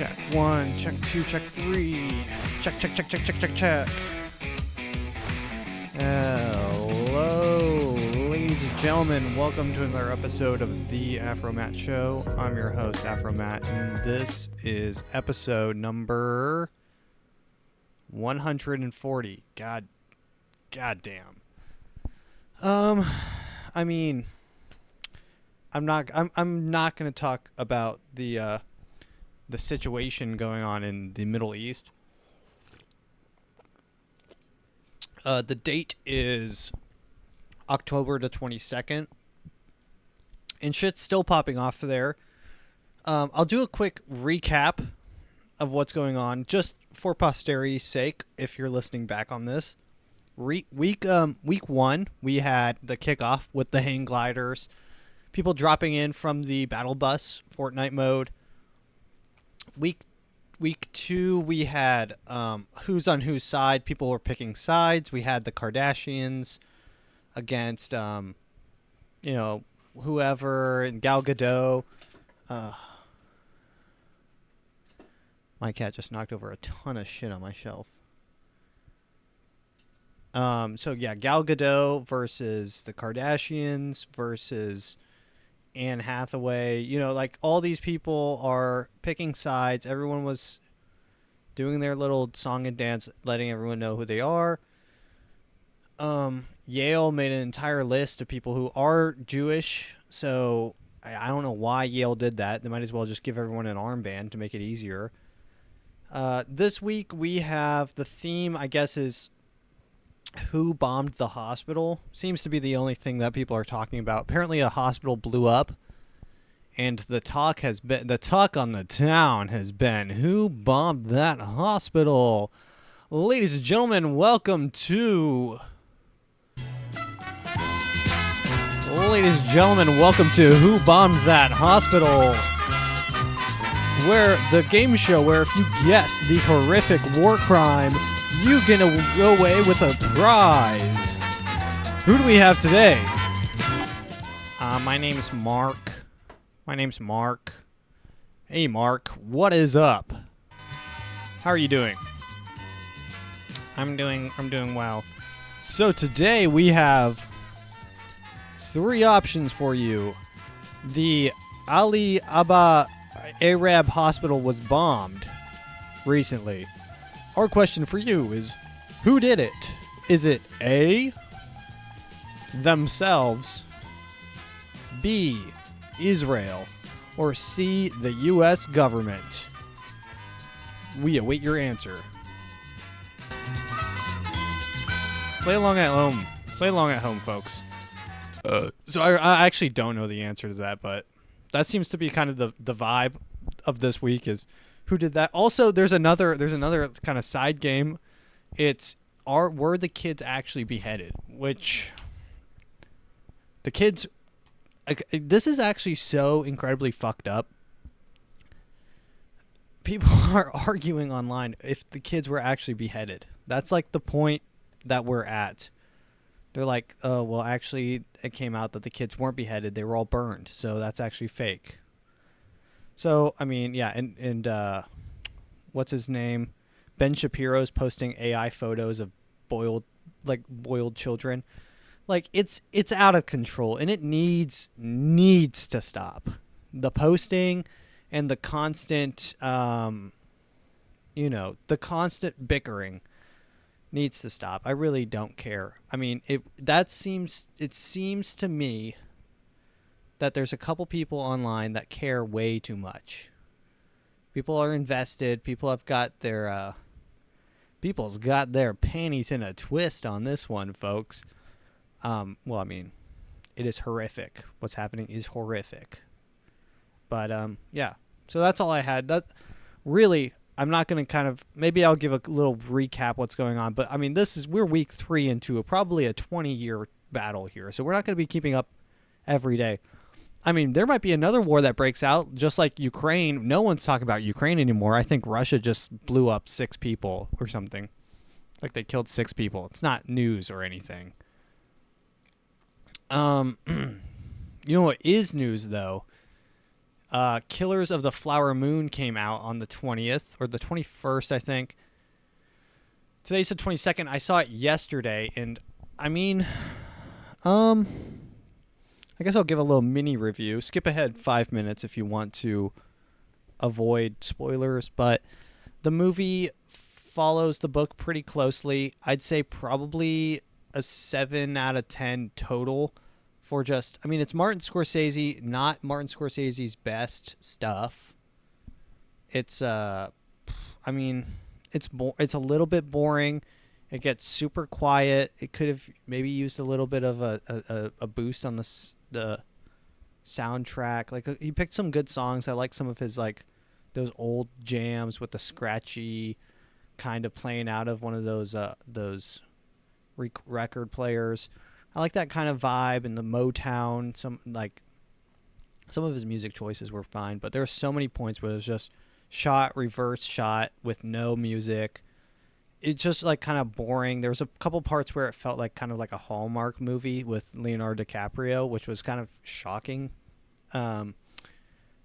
Check 1, check 2, check 3. Check. Hello, ladies and gentlemen. Welcome to another episode of the AfroMattt Show. I'm your host, AfroMattt, and this is episode number 140. God damn. I mean, I'm not going to talk about the situation going on in the Middle East. The date is October the 22nd, and shit's still popping off there. I'll do a quick recap of what's going on, just for posterity's sake, if you're listening back on this. Week 1, we had the kickoff with the hang gliders, people dropping in from the battle bus Fortnite mode. Week 2, we had who's on whose side. People were picking sides. We had the Kardashians against whoever, and Gal Gadot. My cat just knocked over a ton of shit on my shelf. So yeah, Gal Gadot versus the Kardashians versus Anne Hathaway. Like, all these people are picking sides. Everyone was doing their little song and dance, letting everyone know who they are. Yale made an entire list of people who are Jewish, so I don't know why Yale did that. They might as well just give everyone an armband to make it easier. This week we have the theme, I guess, is who bombed the hospital. Seems to be the only thing that people are talking about. Apparently a hospital blew up, and the talk on the town has been, who bombed that hospital? Ladies and gentlemen, welcome to Who Bombed That Hospital, where the game show where if you guess the horrific war crime, you gonna go away with a prize. Who do we have today? My name's Mark. Hey, Mark, what is up? How are you doing? I'm doing well. So today we have 3 options for you. The Ali Abba Arab hospital was bombed recently. Our question for you is, who did it? Is it A, themselves, B, Israel, or C, the U.S. government? We await your answer. Play along at home, folks. So I actually don't know the answer to that, but that seems to be kind of the vibe of this week, is who did that. Also, there's another kind of side game. Were the kids actually beheaded? Which the kids, this is actually so incredibly fucked up. People are arguing online if the kids were actually beheaded. That's like the point that we're at. They're like, oh, well, actually, it came out that the kids weren't beheaded. They were all burned. So that's actually fake. So, I mean, yeah, and what's his name? Ben Shapiro's posting AI photos of boiled children. Like, it's out of control, and it needs to stop. The posting and the constant, the constant bickering needs to stop. I really don't care. I mean, it seems to me that there's a couple people online that care way too much. People are invested. People's got their panties in a twist on this one, folks. Well, I mean, it is horrific. What's happening is horrific. But yeah. So that's all I had. That really, I'm not going to maybe I'll give a little recap what's going on. But I mean, we're week 3 into probably a 20-year battle here. So we're not going to be keeping up every day. I mean, there might be another war that breaks out, just like Ukraine. No one's talking about Ukraine anymore. I think Russia just blew up 6 people or something. Like, they killed 6 people. It's not news or anything. You know what is news, though? Killers of the Flower Moon came out on the 20th or the 21st, I think. Today's the 22nd. I saw it yesterday, and I mean, I guess I'll give a little mini review. Skip ahead 5 minutes if you want to avoid spoilers, but the movie follows the book pretty closely. I'd say probably a 7 out of 10 total for just, I mean, it's Martin Scorsese, not Martin Scorsese's best stuff. It's, I mean, it's a little bit boring. It gets super quiet. It could have maybe used a little bit of a boost on the soundtrack. Like, he picked some good songs. I like some of his, like, those old jams with the scratchy kind of playing out of one of those record players. I like that kind of vibe and the Motown. Some of his music choices were fine, but there were so many points where it was just shot, reverse shot with no music. It's just like kind of boring. There was a couple parts where it felt like kind of like a Hallmark movie with Leonardo DiCaprio, which was kind of shocking. Yeah,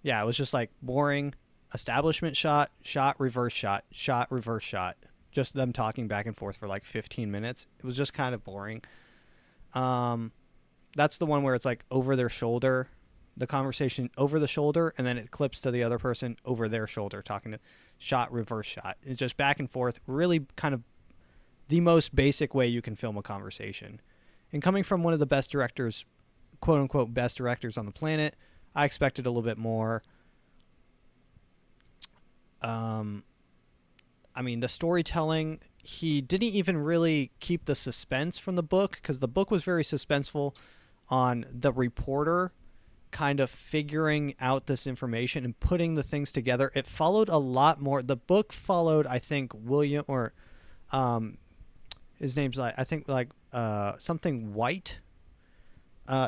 it was just like boring. Establishment shot, reverse shot, reverse shot. Just them talking back and forth for like 15 minutes. It was just kind of boring. That's the one where it's like over their shoulder, the conversation over the shoulder, and then it clips to the other person over their shoulder talking to shot, reverse shot. It's just back and forth, really kind of the most basic way you can film a conversation. And coming from one of the best directors, quote unquote, best directors on the planet, I expected a little bit more. I mean, the storytelling, he didn't even really keep the suspense from the book, because the book was very suspenseful on the reporter kind of figuring out this information and putting the things together. It followed a lot more. The book followed, I think, William, or his name's like, I think like something White.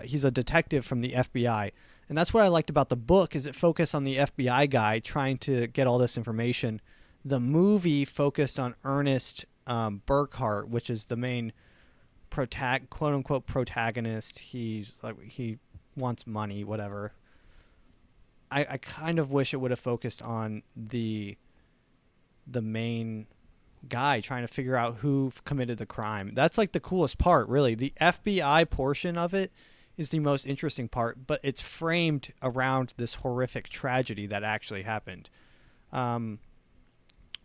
He's a detective from the FBI. And that's what I liked about the book, is it focused on the FBI guy trying to get all this information. The movie focused on Ernest Burkhart, which is the main quote unquote protagonist. He's like, he wants money, whatever. I kind of wish it would have focused on the main guy trying to figure out who committed the crime. That's like the coolest part, really. The FBI portion of it is the most interesting part, but it's framed around this horrific tragedy that actually happened.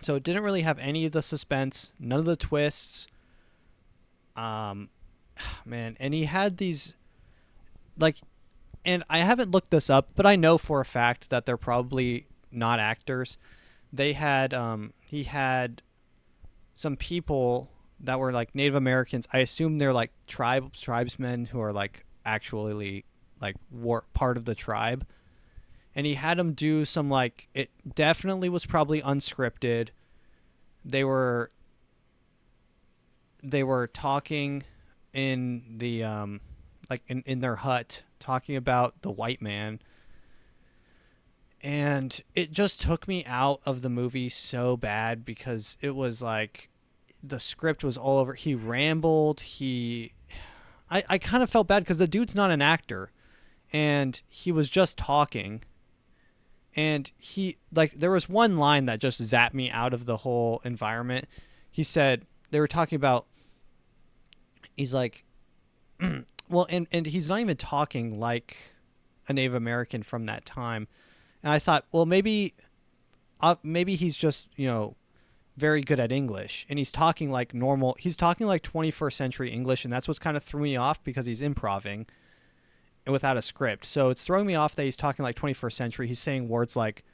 So it didn't really have any of the suspense, none of the twists. Man, and he had these, like, and I haven't looked this up, but I know for a fact that they're probably not actors. They had, he had some people that were like Native Americans. I assume they're like tribesmen who are like actually like part of the tribe. And he had them do some, like, it definitely was probably unscripted. They were talking in the like in their hut, talking about the white man. And it just took me out of the movie so bad, because it was like the script was all over. He rambled. I kind of felt bad because the dude's not an actor, and he was just talking. And he, like, there was one line that just zapped me out of the whole environment. He said, they were talking about, he's like, well, and he's not even talking like a Native American from that time. And I thought, well, maybe he's just, you know, very good at English, and he's talking like normal. He's talking like 21st century English, and that's what's kind of threw me off, because he's improving without a script. So it's throwing me off that he's talking like 21st century. He's saying words like,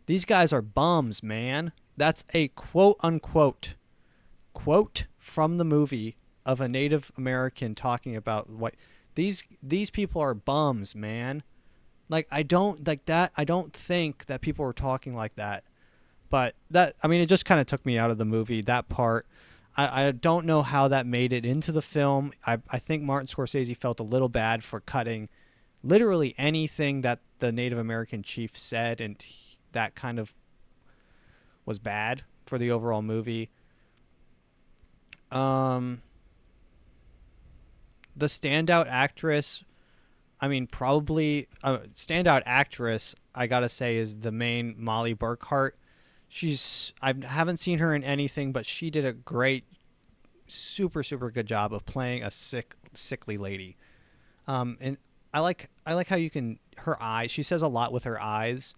these guys are bums, man. That's a quote unquote quote from the movie of a Native American talking about what these people are bums, man. Like, I don't like that. I don't think that people were talking like that. But that, I mean, it just kind of took me out of the movie, that part. I don't know how that made it into the film. I think Martin Scorsese felt a little bad for cutting literally anything that the Native American chief said, and that kind of was bad for the overall movie. The standout actress, I mean, probably a standout actress, I gotta say, is the main Molly Burkhart. I haven't seen her in anything, but she did a great, super super good job of playing a sickly lady. And I like how you can her eyes. She says a lot with her eyes,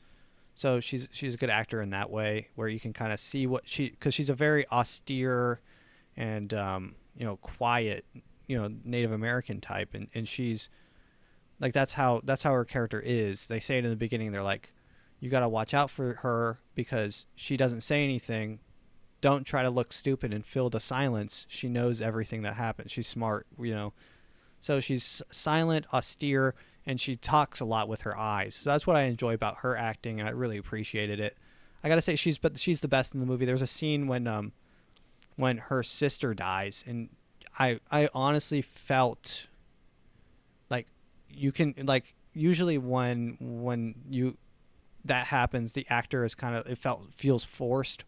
so she's a good actor in that way, where you can kind of see what because she's a very austere and quiet, Native American type, and she's like that's how her character is. They say it in the beginning. They're like, you got to watch out for her because she doesn't say anything. Don't try to look stupid and fill the silence. She knows everything that happens. She's smart, So she's silent, austere, and she talks a lot with her eyes. So that's what I enjoy about her acting, and I really appreciated it. I gotta say she's the best in the movie. There's a scene when her sister dies, and I honestly felt like you can like usually when you that happens, the actor is kind of feels forced.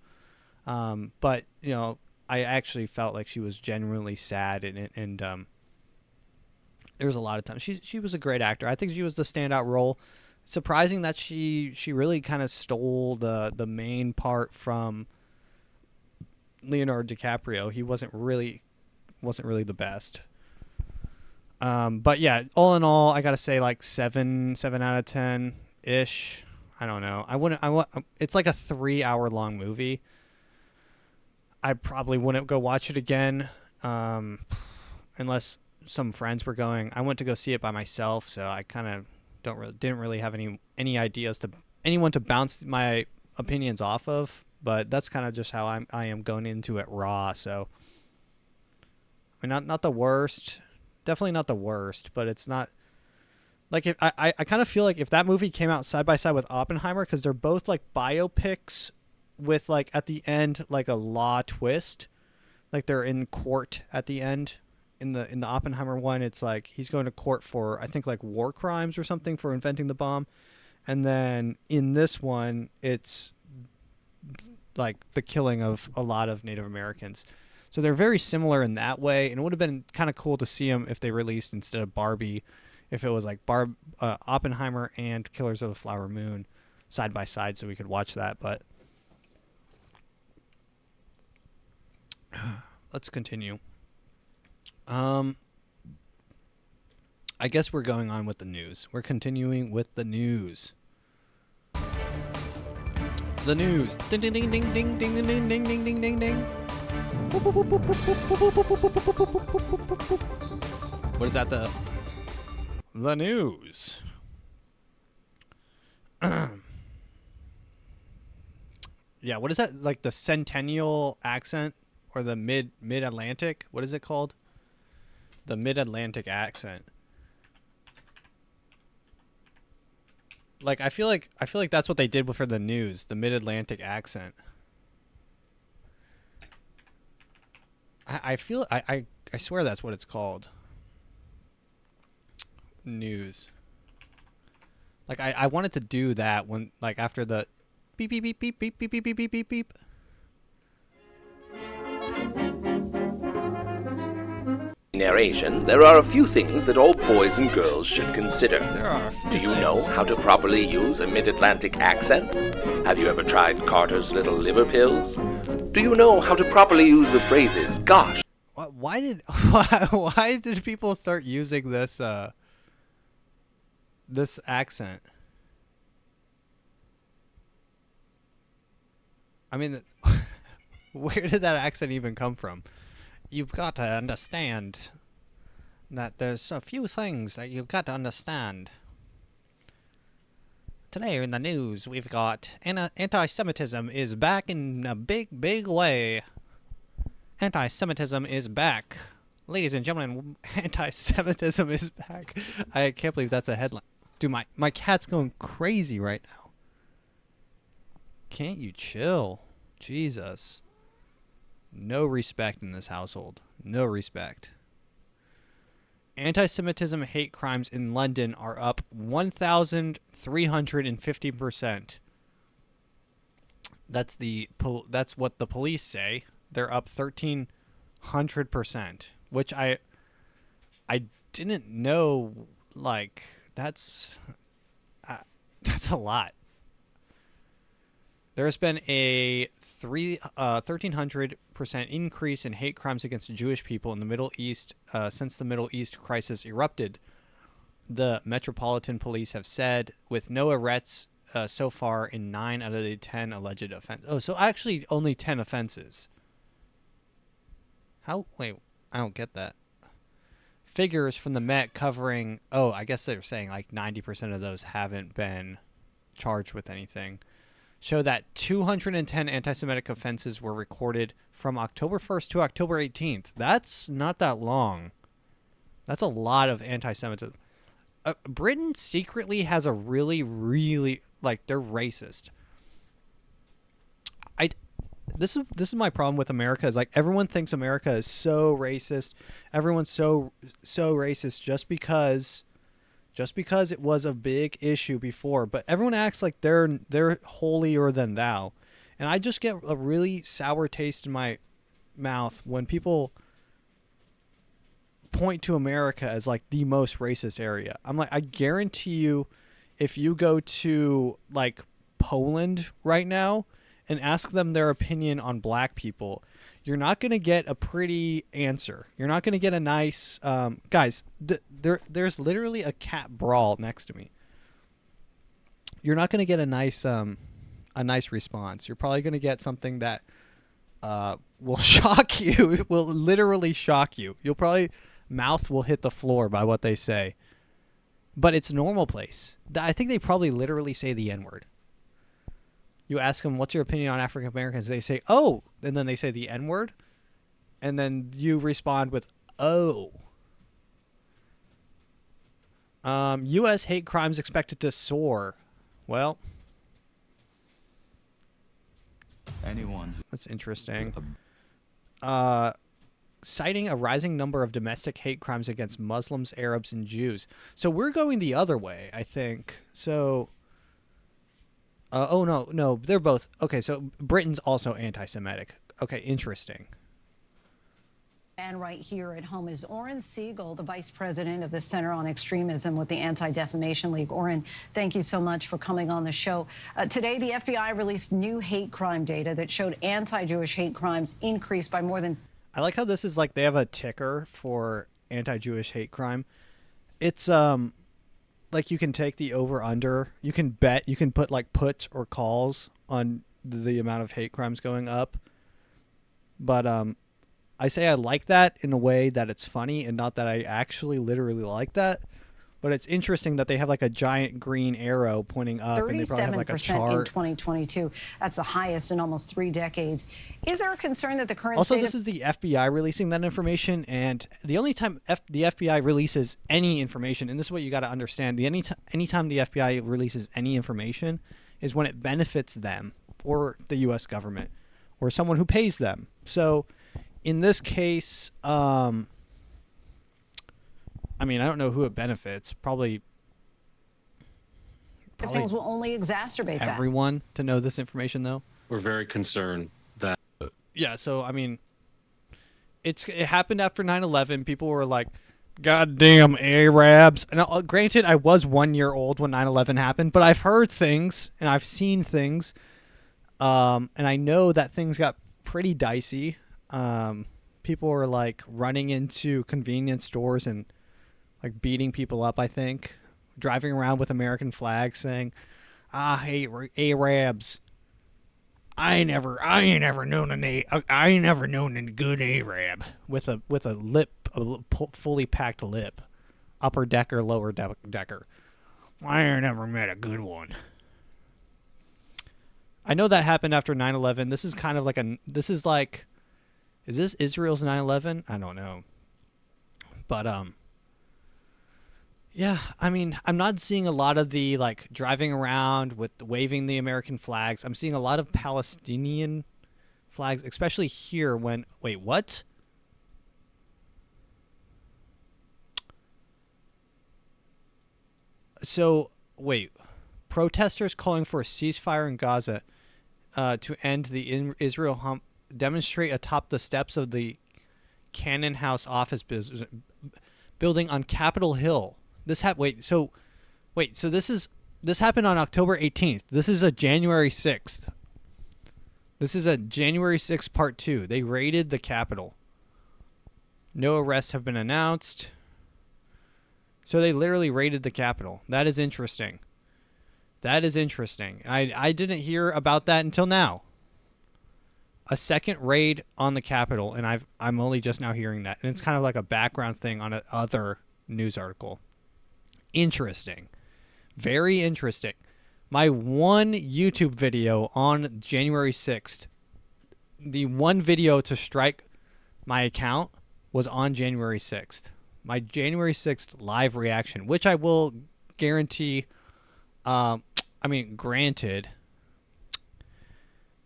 But I actually felt like she was genuinely sad, and there was a lot of times she was a great actor. I think she was the standout role. Surprising that she really kind of stole the main part from Leonardo DiCaprio. He wasn't really the best. But yeah, all in all, I gotta say like 7 out of 10 ish. I don't know. It's like a 3-hour long movie. I probably wouldn't go watch it again, unless some friends were going. I went to go see it by myself, so I kind of didn't really have any ideas to anyone to bounce my opinions off of. But that's kind of just how I am going into it raw. So I mean, not the worst, definitely not the worst, but it's not like if I kind of feel like if that movie came out side by side with Oppenheimer, because they're both like biopics with like at the end like a law twist, like they're in court at the end. In the Oppenheimer one, it's like he's going to court for I think like war crimes or something for inventing the bomb, and then in this one it's like the killing of a lot of Native Americans. So they're very similar in that way, and it would have been kind of cool to see them if they released instead of Barbie, if it was like Oppenheimer and Killers of the Flower Moon side by side, so we could watch that. But let's continue. I guess we're going on with the news. We're continuing with the news. The news. Ding ding ding ding ding ding ding ding ding ding ding ding. What is that? The news. Yeah, what is that? Like the Centennial accent or the mid-Atlantic? What is it called? The mid-Atlantic accent. Like I feel like that's what they did for the news, the mid-Atlantic accent. I swear that's what it's called. News. Like I wanted to do that when like after the beep beep beep beep beep beep beep beep beep beep beep. Narration, there are a few things that all boys and girls should consider. There are a few Do you things. know how to properly use a mid-Atlantic accent? Have you ever tried Carter's Little Liver Pills? Do you know how to properly use the phrases, gosh? Why did people start using this this accent? I mean, where did that accent even come from? You've got to understand that there's a few things that you've got to understand. Today in the news, we've got anti-Semitism is back in a big, big way. Anti-Semitism is back. Ladies and gentlemen, anti-Semitism is back. I can't believe that's a headline. Dude, my cat's going crazy right now. Can't you chill? Jesus. No respect in this household. No respect. Anti-Semitism hate crimes in London are up 1,350%. That's what the police say. They're up 1,300%, which I didn't know like That's that's a lot. There has been a 1,300% increase in hate crimes against Jewish people in the Middle East since the Middle East crisis erupted. The Metropolitan Police have said, with no arrests so far in 9 out of the 10 alleged offenses. Oh, so actually only 10 offenses. How? Wait, I don't get that. Figures from the Met covering, I guess they're saying like 90% of those haven't been charged with anything, show that 210 anti-Semitic offenses were recorded from October 1st to October 18th. That's not that long. That's a lot of anti-Semitism. Britain secretly has a really, really, like, they're racist. This is my problem with America, is like everyone thinks America is so racist. Everyone's so racist just because it was a big issue before, but everyone acts like they're holier than thou. And I just get a really sour taste in my mouth when people point to America as like the most racist area. I'm like, I guarantee you, if you go to like Poland right now and ask them their opinion on black people, you're not going to get a pretty answer. You're not going to get a nice guys, there's literally a cat brawl next to me. You're not going to get a nice response. You're probably going to get something that will shock you. It will literally shock you. You'll probably mouth will hit the floor by what they say. But it's a normal place. I think they probably literally say the N-word. You ask them, what's your opinion on African Americans? They say, oh, and then they say the N-word. And then you respond with, oh. U.S. hate crimes expected to soar. Well, that's interesting. Citing a rising number of domestic hate crimes against Muslims, Arabs, and Jews. So we're going the other way, I think. So... no, they're both. Okay, so Britain's also anti-Semitic. Okay, interesting. And right here at home is Oren Siegel, the vice president of the Center on Extremism with the Anti-Defamation League. Oren, thank you so much for coming on the show. Today, the FBI released new hate crime data that showed anti-Jewish hate crimes increased by more than... I like how this is like they have a ticker for anti-Jewish hate crime. It's like you can take the over-under. You can bet. You can put like puts or calls on the amount of hate crimes going up. But I say I like that in a way that it's funny and not that I actually literally like that. But it's interesting that they have like a giant green arrow pointing up, and they probably have like a chart. 37% in 2022. That's the highest in almost 3 decades. Is there a concern that the current also, this is the FBI releasing that information, and the only time the FBI releases any information, and this is what you got to understand, anytime the FBI releases any information is when it benefits them or the U.S. government or someone who pays them. So in this case, I mean, I don't know who it benefits. Probably things will only exacerbate everyone to know this information, though. We're very concerned that... Yeah, so, I mean, it happened after 9/11. People were like, goddamn Arabs. And granted, I was 1 year old when 9/11 happened, but I've heard things and I've seen things. And I know that things got pretty dicey. People were, like, running into convenience stores and like beating people up, I think, driving around with American flags saying, I hate Arabs. I ain't never known a good Arab with a fully packed lip, upper decker, lower decker. I ain't never met a good one. I know that happened after 9/11. This is kind of like is this Israel's 9/11? I don't know. But, yeah, I mean, I'm not seeing a lot of the, like, driving around with waving the American flags. I'm seeing a lot of Palestinian flags, especially here when... Wait, what? So, wait. Protesters calling for a ceasefire in Gaza to end the Israel hump demonstrate atop the steps of the Cannon House office building on Capitol Hill. Wait, so Wait, so this happened on October 18th. This is a January 6th. This is a January 6th part 2. They raided the Capitol. No arrests have been announced. So they literally raided the Capitol. That is interesting. That is interesting. I didn't hear about that until now. A second raid on the Capitol, and I'm only just now hearing that. And it's kind of like a background thing on another news article. Interesting. Very interesting. My one YouTube video on January 6th, the one video to strike my account was on January 6th. My January 6th live reaction, which I will guarantee, granted,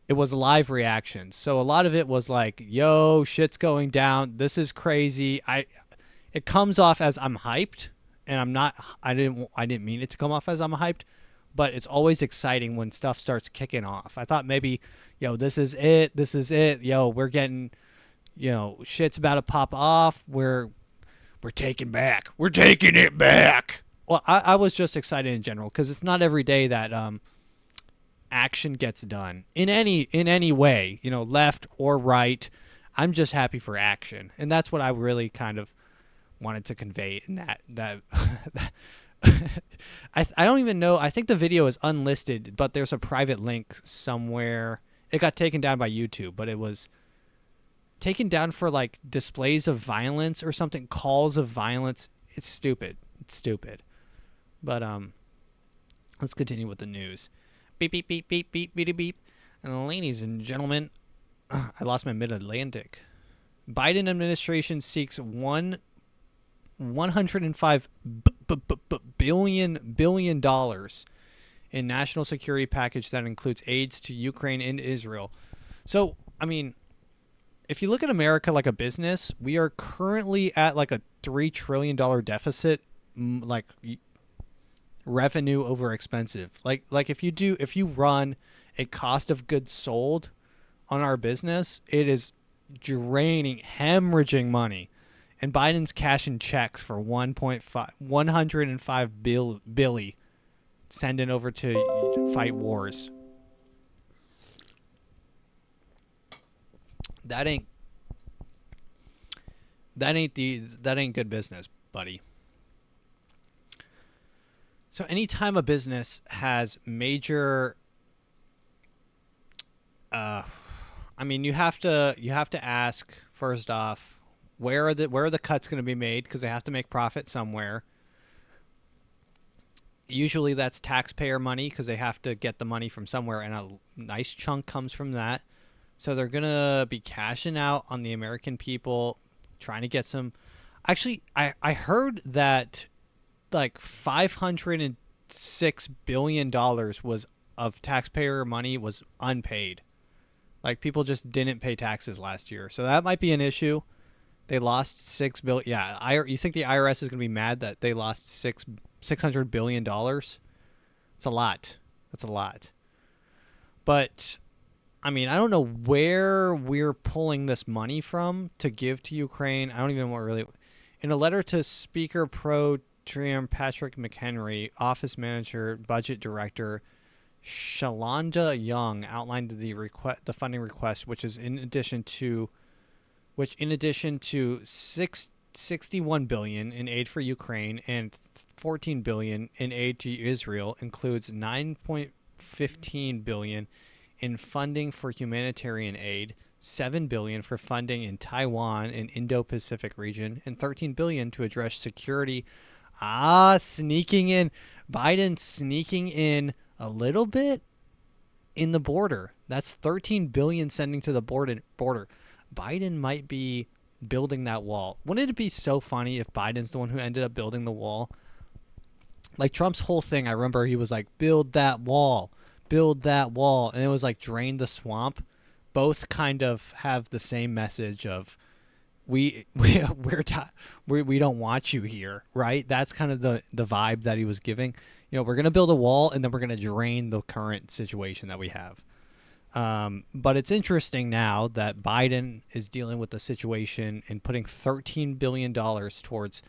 it was live reactions. So a lot of it was like, yo, shit's going down. This is crazy. It comes off as I'm hyped, and I'm not. I didn't mean it to come off as I'm hyped, but it's always exciting when stuff starts kicking off. I thought maybe, yo, this is it. This is it. Yo, we're getting, shit's about to pop off. We're taking back. We're taking it back. Well, I was just excited in general because it's not every day that action gets done in any way, left or right. I'm just happy for action, and that's what I really kind of wanted to convey in that I don't even know. I think the video is unlisted, but there's a private link somewhere. It got taken down by YouTube, but it was taken down for like displays of violence or something, calls of violence. It's stupid. But let's continue with the news. Beep beep beep beep beep beep beep. And ladies and gentlemen, I lost my mid-Atlantic. Biden administration seeks $105 billion in national security package that includes aids to Ukraine and Israel. So, I mean, if you look at America like a business, we are currently at like a $3 trillion deficit, like revenue over expensive. Like if you run a cost of goods sold on our business, it is draining, hemorrhaging money. And Biden's cashing checks for 105 billion, sending over to fight wars. That ain't good business, buddy. So anytime a business has major, you have to ask first off, where are the cuts going to be made, because they have to make profit somewhere. Usually that's taxpayer money because they have to get the money from somewhere, and a nice chunk comes from that. So they're going to be cashing out on the American people, trying to get some. Actually, I heard that like $506 billion was of taxpayer money was unpaid. Like people just didn't pay taxes last year. So that might be an issue. They lost $6 billion. Yeah, you think the IRS is going to be mad that they lost $600 billion? It's a lot. That's a lot. But I mean, I don't know where we're pulling this money from to give to Ukraine. I don't even know what really. In a letter to Speaker Pro Tem Patrick McHenry, Office Manager, Budget Director Shalonda Young outlined the funding request, which in addition to 61 billion in aid for Ukraine and 14 billion in aid to Israel, includes 9.15 billion in funding for humanitarian aid, 7 billion for funding in Taiwan and Indo-Pacific region, and 13 billion to address security. Sneaking in. Biden sneaking in a little bit in the border. That's 13 billion sending to the border. Biden might be building that wall. Wouldn't it be so funny if Biden's the one who ended up building the wall? Like Trump's whole thing, I remember he was like, build that wall, and it was like drain the swamp. Both kind of have the same message of we don't want you here, right? That's kind of the vibe that he was giving. We're gonna build a wall and then we're gonna drain the current situation that we have. But it's interesting now that Biden is dealing with the situation and putting $13 billion towards.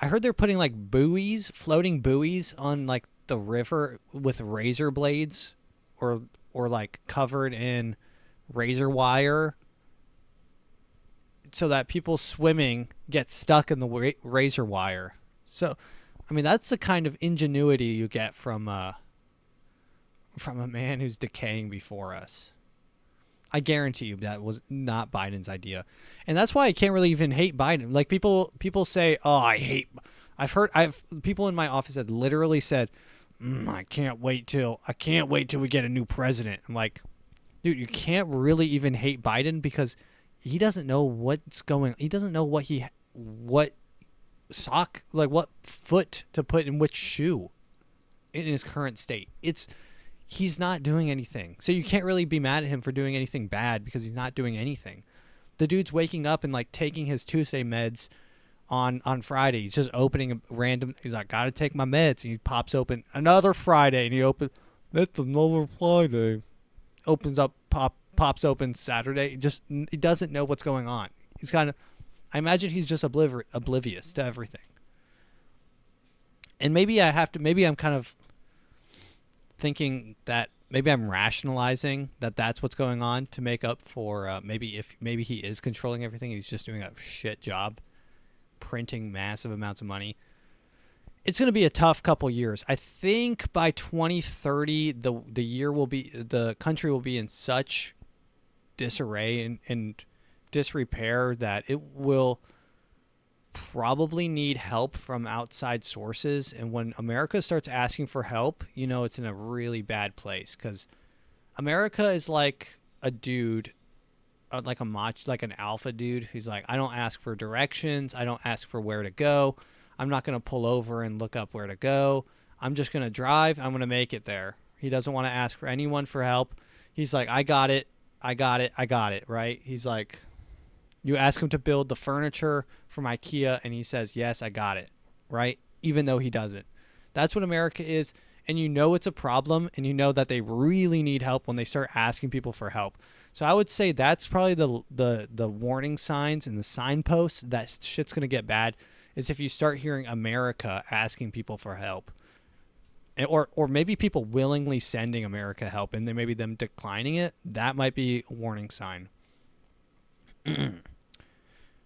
I heard they're putting like buoys, floating buoys on like the river with razor blades or like covered in razor wire so that people swimming get stuck in the razor wire. So, I mean, that's the kind of ingenuity you get from a man who's decaying before us. I guarantee you that was not Biden's idea. And that's why I can't really even hate Biden. Like people say, "Oh, I've people in my office that literally said, I can't wait till we get a new president." I'm like, dude, you can't really even hate Biden because he doesn't know what's going. He doesn't know what foot to put in which shoe in his current state. He's not doing anything. So you can't really be mad at him for doing anything bad because he's not doing anything. The dude's waking up and like taking his Tuesday meds on Friday. He's just opening a random, he's like, gotta take my meds. And he pops open another Friday and that's another Friday. Opens up, pops open Saturday. He doesn't know what's going on. He's I imagine he's just oblivious to everything. And maybe I'm kind of thinking that maybe I'm rationalizing that that's what's going on to make up for maybe he is controlling everything and he's just doing a shit job printing massive amounts of money. It's going to be a tough couple years. I think by 2030 the country will be in such disarray and disrepair that it will probably need help from outside sources. And when America starts asking for help, it's in a really bad place because America is like a dude, like an alpha dude who's like, I don't ask for directions. I don't ask for where to go. I'm not going to pull over and look up where to go. I'm just going to drive. I'm going to make it there. He doesn't want to ask for anyone for help. He's like, I got it. Right? He's like, you ask him to build the furniture from IKEA and he says, yes, I got it. Right? Even though he doesn't. That's what America is. And it's a problem and you know that they really need help when they start asking people for help. So I would say that's probably the warning signs and the signposts that shit's going to get bad is if you start hearing America asking people for help. Or maybe people willingly sending America help and then maybe them declining it. That might be a warning sign.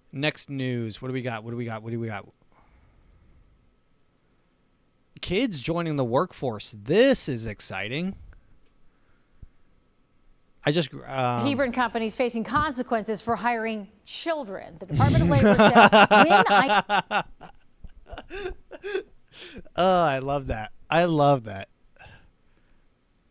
Next news. What do we got? Kids joining the workforce. This is exciting. Hebron companies facing consequences for hiring children. The Department of Labor says Oh, I love that.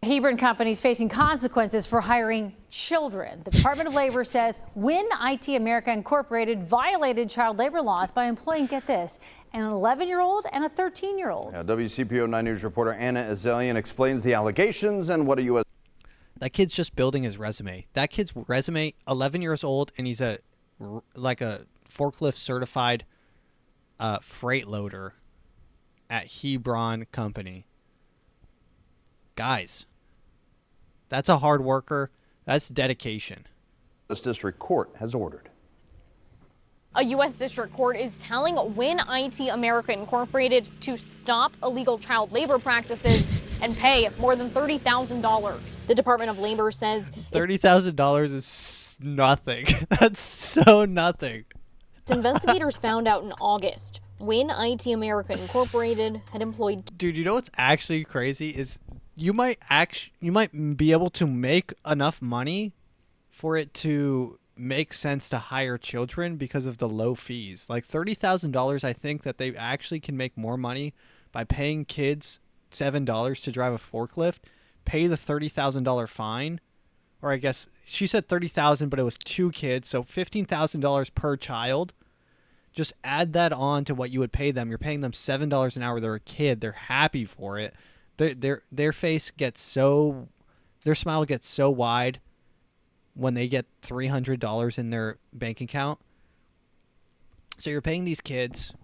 Hebron companies facing consequences for hiring children. The Department of Labor says when IT America Incorporated violated child labor laws by employing, get this, an 11-year-old and a 13-year-old. WCPO 9 News reporter Anna Azelian explains the allegations and what a U.S. That kid's just building his resume. That kid's resume, 11 years old, and he's a forklift certified freight loader at Hebron Company. Guys, that's a hard worker. That's dedication. This district court has ordered. A U.S. district court is telling Win IT America Incorporated to stop illegal child labor practices and pay more than $30,000. The Department of Labor says $30,000 is nothing. That's so nothing. Investigators found out in August Win IT America Incorporated had employed. Dude, you know what's actually crazy is you might be able to make enough money for it to make sense to hire children because of the low fees. Like $30,000, I think that they actually can make more money by paying kids $7 to drive a forklift, pay the $30,000 fine, or I guess she said $30,000, but it was 2 kids, so $15,000 per child. Just add that on to what you would pay them. You're paying them $7 an hour. They're a kid. They're happy for it. Their face gets so, their smile gets so wide when they get $300 in their bank account. So you're paying these kids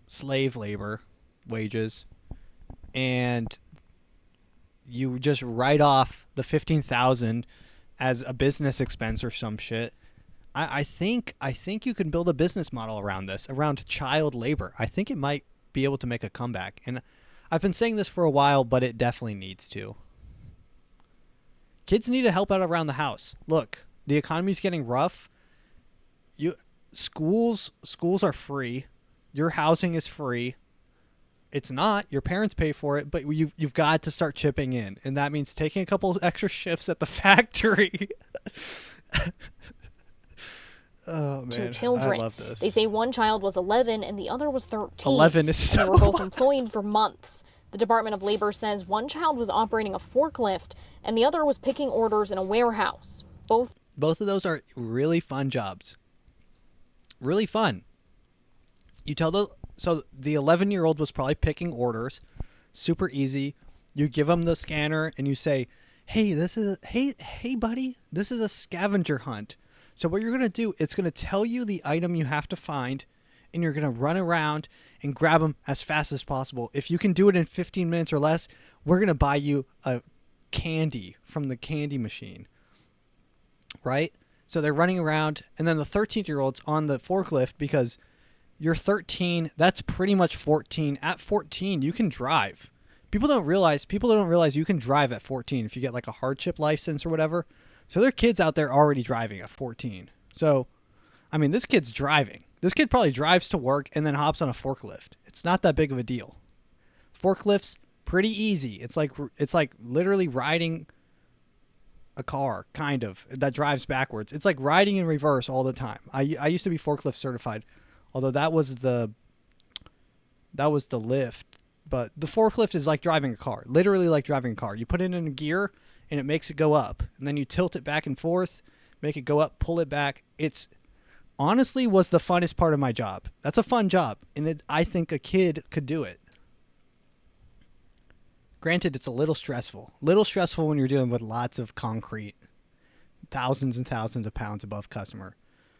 slave labor wages, and you just write off the $15,000 as a business expense or some shit. I think you can build a business model around this, around child labor. I think it might be able to make a comeback. And I've been saying this for a while, but it definitely needs to. Kids need to help out around the house. Look, the economy's getting rough. Schools are free. Your housing is free. It's not. Your parents pay for it, but you've got to start chipping in. And that means taking a couple extra shifts at the factory. Oh, man. 2 children. I love this. They say one child was 11 and the other was 13. 11 is so and they were both employed for months. The Department of Labor says one child was operating a forklift and the other was picking orders in a warehouse. Both of those are really fun jobs. Really fun. So the 11-year-old was probably picking orders. Super easy. You give them the scanner and you say, hey, hey buddy, this is a scavenger hunt. So what you're going to do, it's going to tell you the item you have to find, and you're going to run around and grab them as fast as possible. If you can do it in 15 minutes or less, we're going to buy you a candy from the candy machine. Right? So they're running around, and then the 13-year-old's on the forklift because you're 13. That's pretty much 14. At 14, you can drive. People don't realize you can drive at 14 if you get like a hardship license or whatever. So there are kids out there already driving at 14. So, I mean, this kid's driving. This kid probably drives to work and then hops on a forklift. It's not that big of a deal. Forklifts, pretty easy. It's like literally riding a car, kind of, that drives backwards. It's like riding in reverse all the time. I used to be forklift certified, although that was the lift. But the forklift is like driving a car, literally like driving a car. You put it in a gear and it makes it go up, and then you tilt it back and forth, make it go up, pull it back. It's honestly was the funnest part of my job. That's a fun job, and I think a kid could do it. Granted, it's a little stressful when you're dealing with lots of concrete, thousands and thousands of pounds above customer.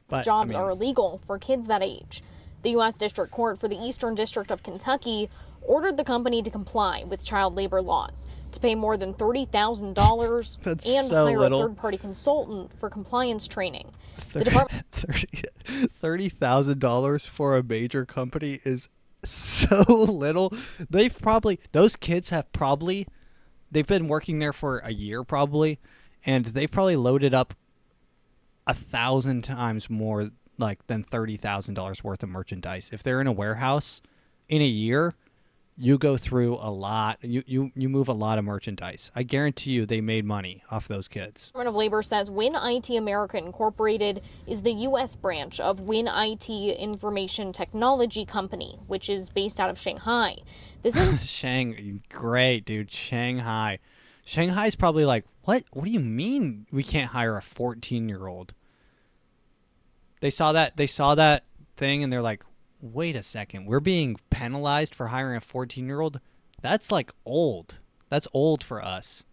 But jobs are illegal for kids that age. The U.S. District Court for the Eastern District of Kentucky ordered the company to comply with child labor laws, to pay more than $30,000 and hire a third-party consultant for compliance training. The department $30,000 for a major company is so little. Those kids have they've been working there for a year probably, and they've probably loaded up 1,000 times more than $30,000 worth of merchandise. If they're in a warehouse in a year, you go through a lot. You move a lot of merchandise. I guarantee you they made money off those kids. The Department of Labor says Win IT America Incorporated is the U.S. branch of Win IT Information Technology Company, which is based out of Shanghai. This is great, dude. Shanghai. Shanghai's probably like, what? What do you mean we can't hire a 14-year-old? They saw that thing and they're like, wait a second, we're being penalized for hiring a 14-year-old? That's like old. That's old for us.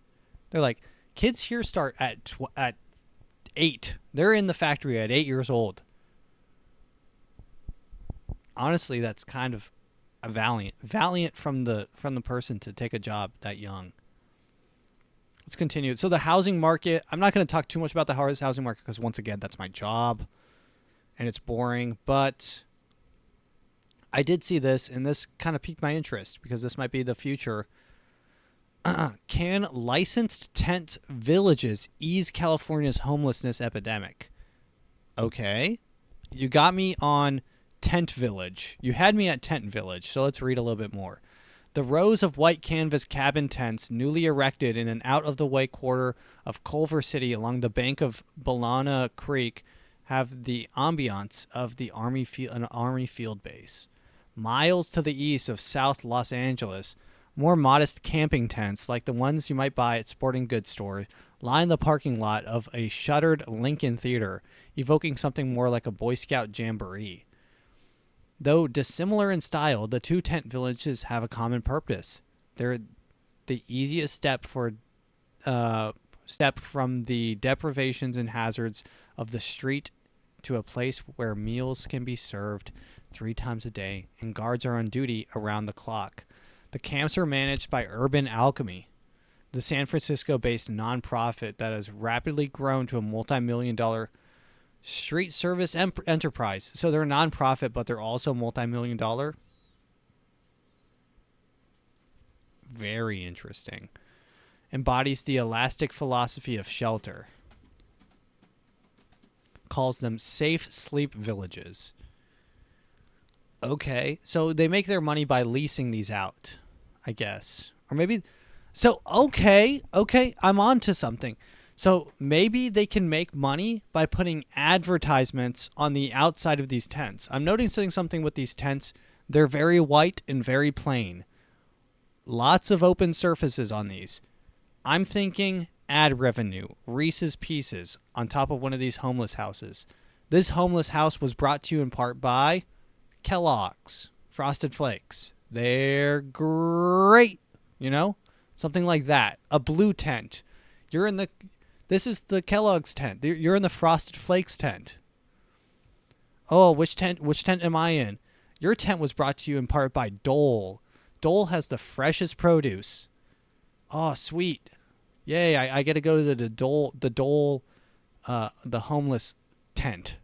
They're like, kids here start at 8. They're in the factory at 8 years old. Honestly, that's kind of a valiant from the person to take a job that young. Let's continue. So the housing market, I'm not going to talk too much about the housing market because once again, that's my job and it's boring, but I did see this, and this kind of piqued my interest because this might be the future. Can licensed tent villages ease California's homelessness epidemic? Okay. You got me on tent village. You had me at tent village, so let's read a little bit more. The rows of white canvas cabin tents newly erected in an out-of-the-way quarter of Culver City along the bank of Ballana Creek have the ambiance of an Army field base. Miles to the east of South Los Angeles, more modest camping tents like the ones you might buy at sporting goods stores line the parking lot of a shuttered Lincoln Theater, evoking something more like a Boy Scout jamboree. Though dissimilar in style, the two tent villages have a common purpose. They're the easiest step from the deprivations and hazards of the street to a place where meals can be served 3 times a day and guards are on duty around the clock. The camps are managed by Urban Alchemy, the San Francisco-based nonprofit that has rapidly grown to a multi-million-dollar street service enterprise. So they're a nonprofit, but they're also multi-million-dollar. Very interesting. Embodies the elastic philosophy of shelter. Calls them safe sleep villages. Okay, so they make their money by leasing these out, I guess. Or maybe... So, okay, I'm on to something. So maybe they can make money by putting advertisements on the outside of these tents. I'm noticing something with these tents. They're very white and very plain. Lots of open surfaces on these. I'm thinking ad revenue, Reese's Pieces, on top of one of these homeless houses. This homeless house was brought to you in part by Kellogg's Frosted Flakes. They're great, you know? Something like that. A blue tent. This is the Kellogg's tent. You're in the Frosted Flakes tent. Oh, which tent am I in? Your tent was brought to you in part by Dole. Dole has the freshest produce. Oh, sweet. Yay, I get to go to the Dole, the homeless tent.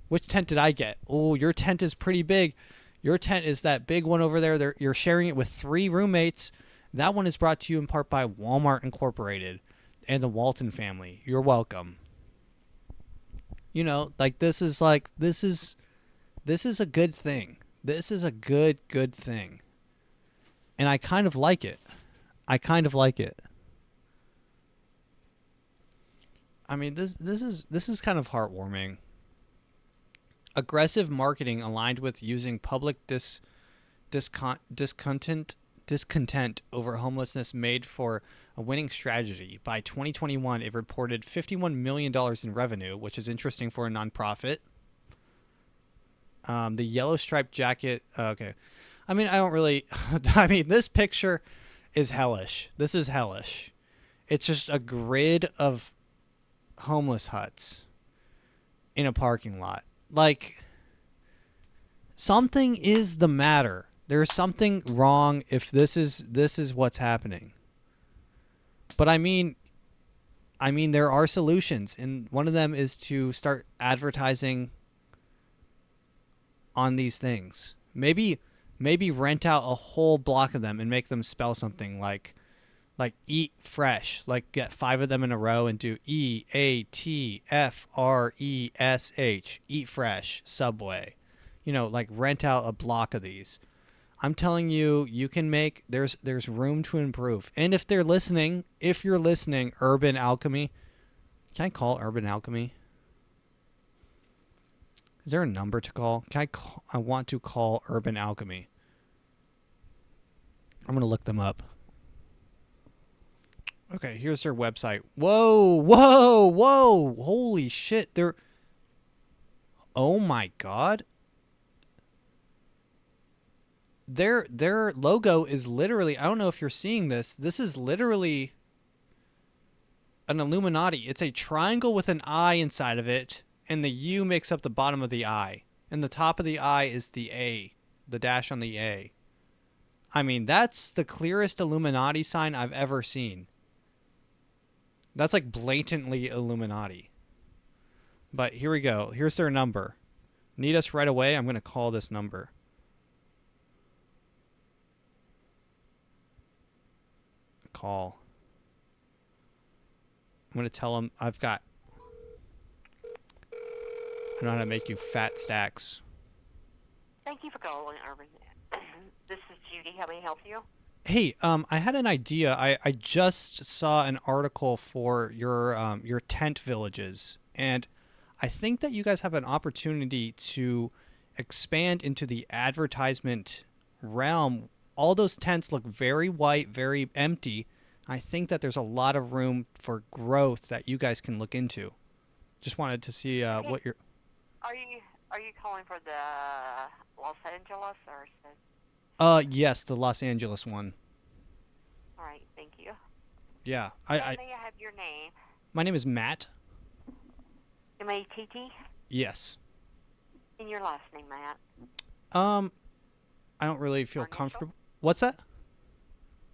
Which tent did I get? Oh, your tent is pretty big. Your tent is that big one over there. You're sharing it with 3 roommates. That one is brought to you in part by Walmart Incorporated and the Walton family. You're welcome. You know, like this is a good thing. This is a good thing. And I kind of like it. I mean, this is kind of heartwarming. Aggressive marketing aligned with using public discontent over homelessness made for a winning strategy. By 2021, it reported $51 million in revenue, which is interesting for a nonprofit. The yellow striped jacket. Okay. I mean, I don't really... I mean, this picture is hellish. This is hellish. It's just a grid of homeless huts in a parking lot. Like, something is the matter. There's something wrong if this is what's happening. But I mean there are solutions, and one of them is to start advertising on these things. Maybe rent out a whole block of them and make them spell something like eat fresh. Like get 5 of them in a row and do EATFRESH, eat fresh, Subway. You know, like rent out a block of these. I'm telling you, you can make, there's room to improve. And if you're listening, Urban Alchemy, can I call Urban Alchemy? Is there a number to call? I want to call Urban Alchemy. I'm going to look them up. Okay, here's their website. Whoa. Holy shit. Oh my God. Their logo is literally, I don't know if you're seeing this. This is literally an Illuminati. It's a triangle with an eye inside of it, and the U makes up the bottom of the eye. And the top of the eye is the A, the dash on the A. I mean, that's the clearest Illuminati sign I've ever seen. That's like blatantly Illuminati. But here we go. Here's their number. Need us right away? I'm going to call this number. Call. I'm going to tell them I know how to make you fat stacks. Thank you for calling, Urban. This is Judy. How may I help you? Hey, I had an idea. I just saw an article for your tent villages, and I think that you guys have an opportunity to expand into the advertisement realm. All those tents look very white, very empty. I think that there's a lot of room for growth that you guys can look into. Just wanted to see what you're... Are you calling for the Los Angeles or... Yes, the Los Angeles one. All right, thank you. Yeah, May I have your name? My name is Matt. M-A-T-T? Yes. And your last name, Matt? I don't really feel comfortable. What's that?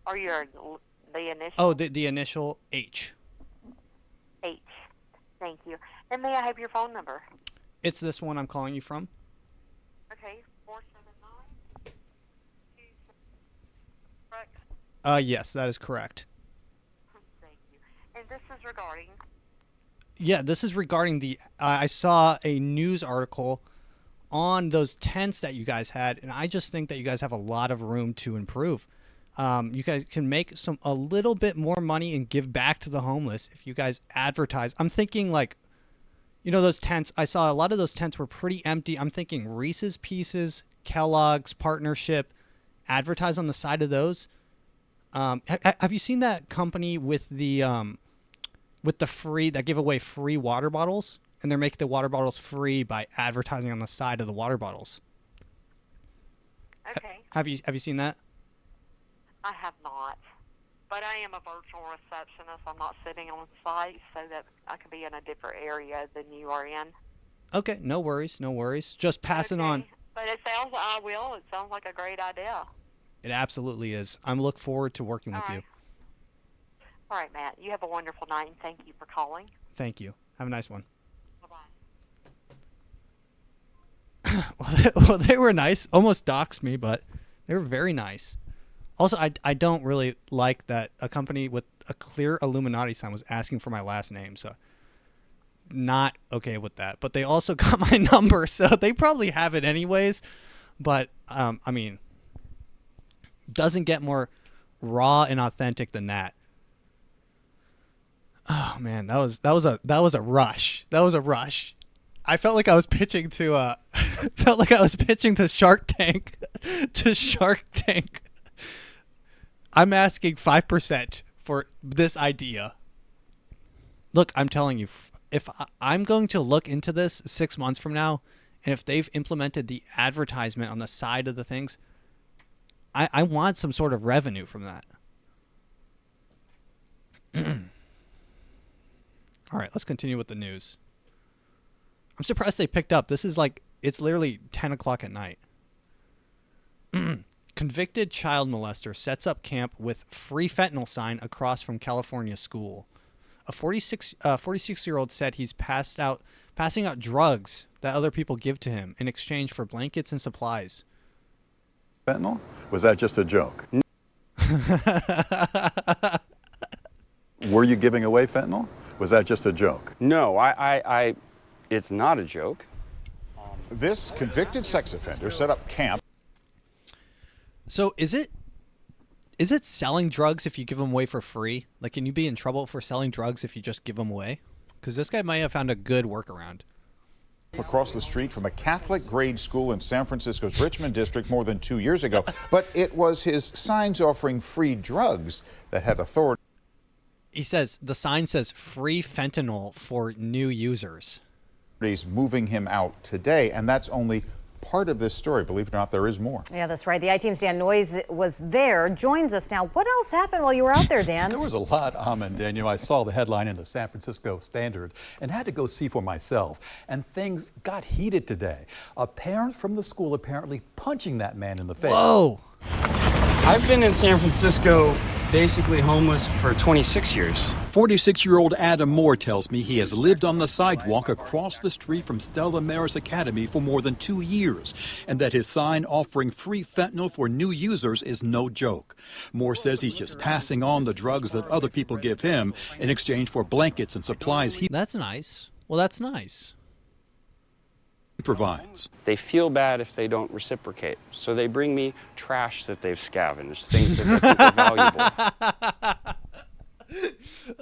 Or the initial? Oh, the initial H. H. Thank you. And may I have your phone number? It's this one I'm calling you from. Okay, 479. Yes, that is correct. Thank you. And this is regarding. Yeah, this is regarding the. I saw a news article on those tents that you guys had, and I just think that you guys have a lot of room to improve. You guys can make a little bit more money and give back to the homeless if you guys advertise. I'm thinking like, those tents. I saw a lot of those tents were pretty empty. I'm thinking Reese's Pieces, Kellogg's partnership, advertise on the side of those. Have you seen that company with the free that give away free water bottles, and they're making the water bottles free by advertising on the side of the water bottles? Okay. Have you seen that? I have not. But I am a virtual receptionist. I'm not sitting on site, so that I could be in a different area than you are in. Okay, no worries. Just passing on. But it sounds, I will. It sounds like a great idea. It absolutely is. I'm looking forward to working with you. All right, Matt. You have a wonderful night, and thank you for calling. Thank you. Have a nice one. Bye-bye. Well, they were nice. Almost doxed me, but they were very nice. Also, I don't really like that a company with a clear Illuminati sign was asking for my last name, so not okay with that. But they also got my number, so they probably have it anyways. But I mean, doesn't get more raw and authentic than that. Oh man, that was a rush. That was a rush. I felt like I was pitching to Shark Tank. To Shark Tank. I'm asking 5% for this idea. Look, I'm telling you, if I'm going to look into this 6 months from now, and if they've implemented the advertisement on the side of the things, I want some sort of revenue from that. All right, let's continue with the news. I'm surprised they picked up. This is like, it's literally 10 o'clock at night. Convicted child molester sets up camp with free fentanyl sign across from California school. A 46-year-old said he's passing out drugs that other people give to him in exchange for blankets and supplies. Fentanyl? Was that just a joke? Were you giving away fentanyl? Was that just a joke? No, it's not a joke. This convicted sex offender set up camp. So is it selling drugs if you give them away for free? Like, can you be in trouble for selling drugs if you just give them away? Because this guy might have found a good workaround. Across the street from a Catholic grade school in San Francisco's Richmond district more than 2 years ago. But it was his signs offering free drugs that had authority. He says the sign says free fentanyl for new users. He's moving him out today, and that's only part of this story. Believe it or not, there is more. Yeah, that's right. The I-Team's Dan Noyes was there, joins us now. What else happened while you were out there, Dan? There was a lot, Daniel. I saw the headline in the San Francisco Standard and had to go see for myself. And things got heated today. A parent from the school apparently punching that man in the face. Whoa! I've been in San Francisco basically homeless for 26 years. 46-year-old Adam Moore tells me he has lived on the sidewalk across the street from Stella Maris Academy for more than 2 years, and that his sign offering free fentanyl for new users is no joke. Moore says he's just passing on the drugs that other people give him in exchange for blankets and supplies he That's nice. Well, that's nice. provides. They feel bad if they don't reciprocate, so they bring me trash that they've scavenged, things that they think are valuable.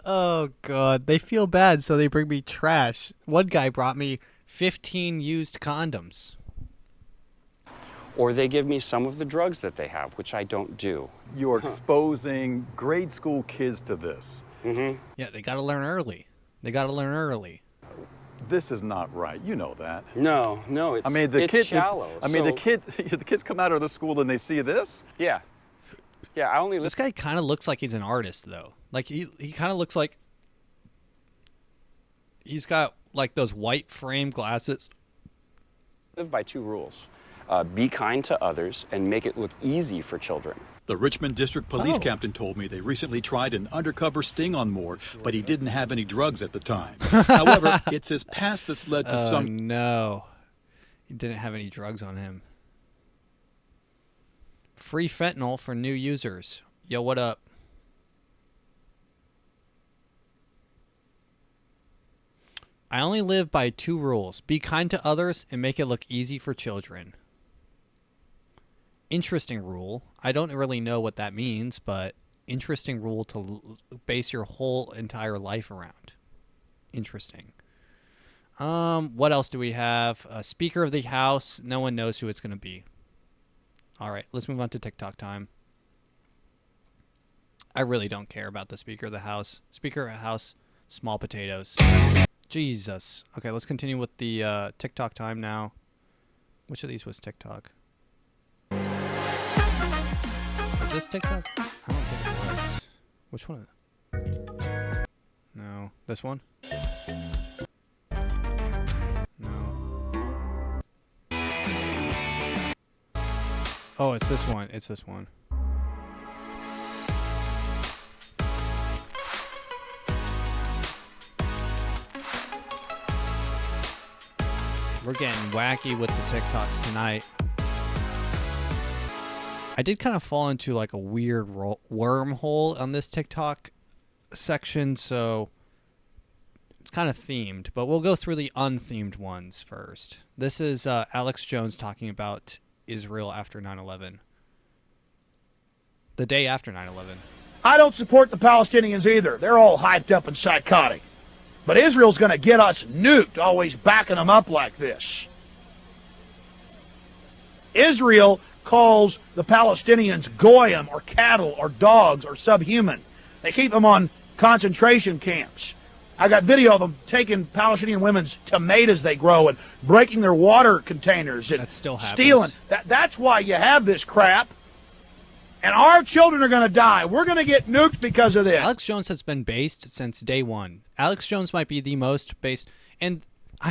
Oh, God. They feel bad, so they bring me trash. One guy brought me 15 used condoms. Or they give me some of the drugs that they have, which I don't do. You're exposing grade school kids to this. Mm-hmm. Yeah, they got to learn early. This is not right. You know that. No, it's, it's shallow. The kids come out of the school and they see this? Yeah, I only This guy kind of looks like he's an artist, though. Like, he kind of looks like he's got, like, those white frame glasses. live by 2 rules. Be kind to others and make it look easy for children. The Richmond District Police Captain told me they recently tried an undercover sting on Moore, but he didn't have any drugs at the time. However, it's his past that's led to some... No. He didn't have any drugs on him. Free fentanyl for new users. Yo, what up? I only live by 2 rules. Be kind to others and make it look easy for children. Interesting rule. I don't really know what that means, but interesting rule to base your whole entire life around. Interesting. What else do we have? Speaker of the House. No one knows who it's going to be. All right, let's move on to TikTok time. I really don't care about the Speaker of the House. Speaker of the House, small potatoes. Jesus. Okay, let's continue with the TikTok time now. Which of these was TikTok? Is this TikTok? I don't think it was. Which one? No. This one? No. Oh, it's this one. It's this one. We're getting wacky with the TikToks tonight. I did kind of fall into like a weird wormhole on this TikTok section, so it's kind of themed, but we'll go through the unthemed ones first. This is Alex Jones talking about Israel after 9/11. The day after 9/11. I don't support the Palestinians either. They're all hyped up and psychotic. But Israel's going to get us nuked, always backing them up like this. Israel calls the Palestinians goyim or cattle or dogs or subhuman. They keep them on concentration camps. I got video of them taking Palestinian women's tomatoes they grow and breaking their water containers and that still happens. Stealing. That's why you have this crap. And our children are going to die. We're going to get nuked because of this. Alex Jones has been based since day one. Alex Jones might be the most based. And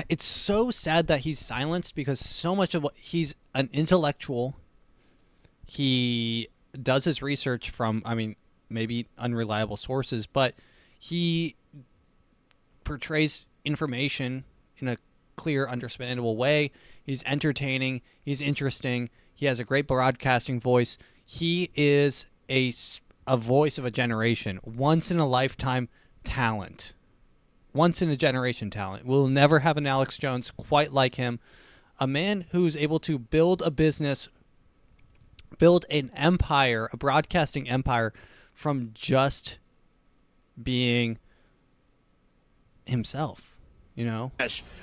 it's so sad that he's silenced because so much of what he's an intellectual. He does his research from, I mean, maybe unreliable sources, but he portrays information in a clear, understandable way. He's entertaining. He's interesting. He has a great broadcasting voice. He is a voice of a generation, once in a lifetime talent, once in a generation talent. We'll never have an Alex Jones quite like him, a man who's able to build a business, build an empire, a broadcasting empire from just being himself, you know?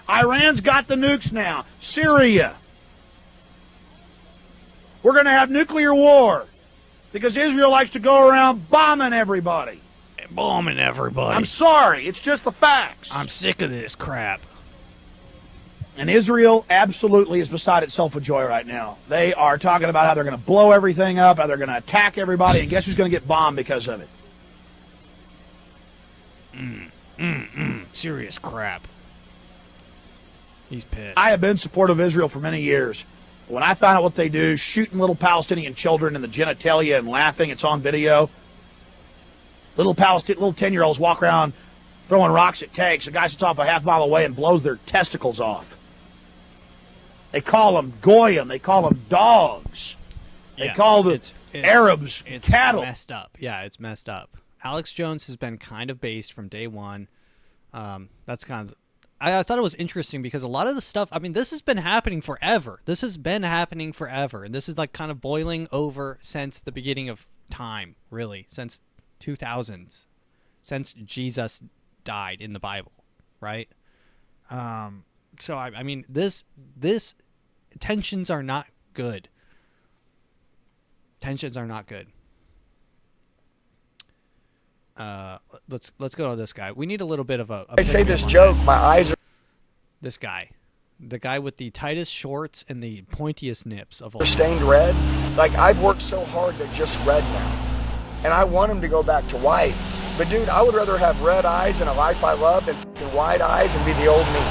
Iran's got the nukes now. Syria. We're going to have nuclear war because Israel likes to go around bombing everybody. Bombing everybody. I'm sorry. It's just the facts. I'm sick of this crap. And Israel absolutely is beside itself with joy right now. They are talking about how they're going to blow everything up, how they're going to attack everybody, and guess who's going to get bombed because of it? Serious crap. He's pissed. I have been supportive of Israel for many years. When I find out what they do, shooting little Palestinian children in the genitalia and laughing, it's on video. Little 10-year-olds walk around throwing rocks at tanks. A guy sits off a half mile away and blows their testicles off. They call them goyim. They call them dogs. They call the Arabs cattle. It's messed up. Yeah, it's messed up. Alex Jones has been kind of based from day one. That's kind of... I thought it was interesting because a lot of the stuff, I mean, this has been happening forever. This has been happening forever. And this is like kind of boiling over since the beginning of time, really, since 2000s, since Jesus died in the Bible, right? So, I mean, this tensions are not good. Tensions are not good. Let's go to this guy. We need a little bit of a I say this joke, my eyes are... This guy. The guy with the tightest shorts and the pointiest nips of all. Stained red. Like, I've worked so hard to just red now. And I want him to go back to white. But, dude, I would rather have red eyes and a life I love than white eyes and be the old me.